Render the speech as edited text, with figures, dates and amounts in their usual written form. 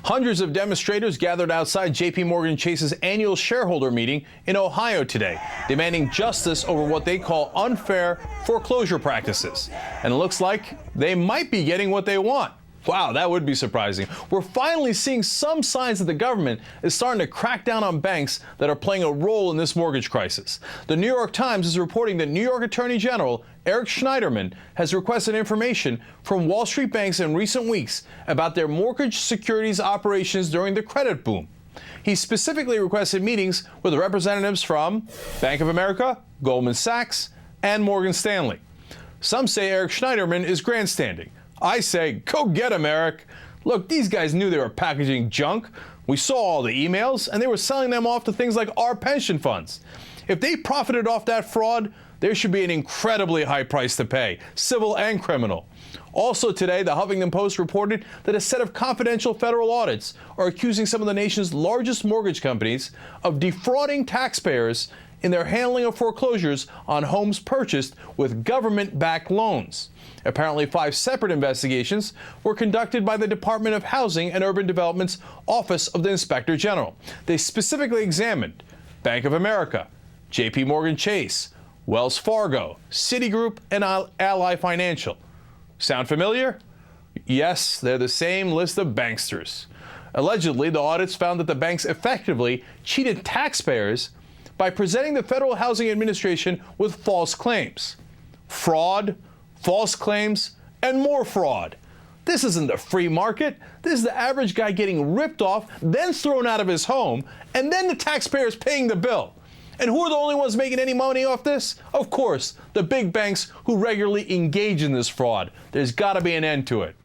Hundreds of demonstrators gathered outside JP Chase's annual shareholder meeting in Ohio today, demanding justice over what they call unfair foreclosure practices. And it looks like they might be getting what they want. Wow, that would be surprising. We're finally seeing some signs that the government is starting to crack down on banks that are playing a role in this mortgage crisis. The New York Times is reporting that New York Attorney General Eric Schneiderman has requested information from Wall Street banks in recent weeks about their mortgage securities operations during the credit boom. He specifically requested meetings with representatives from Bank of America, Goldman Sachs, and Morgan Stanley. Some say Eric Schneiderman is grandstanding. I say, go get him, Eric. Look, these guys knew they were packaging junk. We saw all the emails, and they were selling them off to things like our pension funds. If they profited off that fraud, there should be an incredibly high price to pay, civil and criminal. Also today, the Huffington Post reported that a set of confidential federal audits are accusing some of the nation's largest mortgage companies of defrauding taxpayers in their handling of foreclosures on homes purchased with government-backed loans. Apparently, 5 separate investigations were conducted by the Department of Housing and Urban Development's Office of the Inspector General. They specifically examined Bank of America, JP Chase, Wells Fargo, Citigroup, and Ally Financial. Sound familiar? Yes, they're the same list of banksters. Allegedly, the audits found that the banks effectively cheated taxpayers by presenting the Federal Housing Administration with false claims. Fraud, false claims, and more fraud. This isn't the free market. This is the average guy getting ripped off, then thrown out of his home, and then the taxpayers paying the bill. And who are the only ones making any money off this? Of course, the big banks who regularly engage in this fraud. There's got to be an end to it.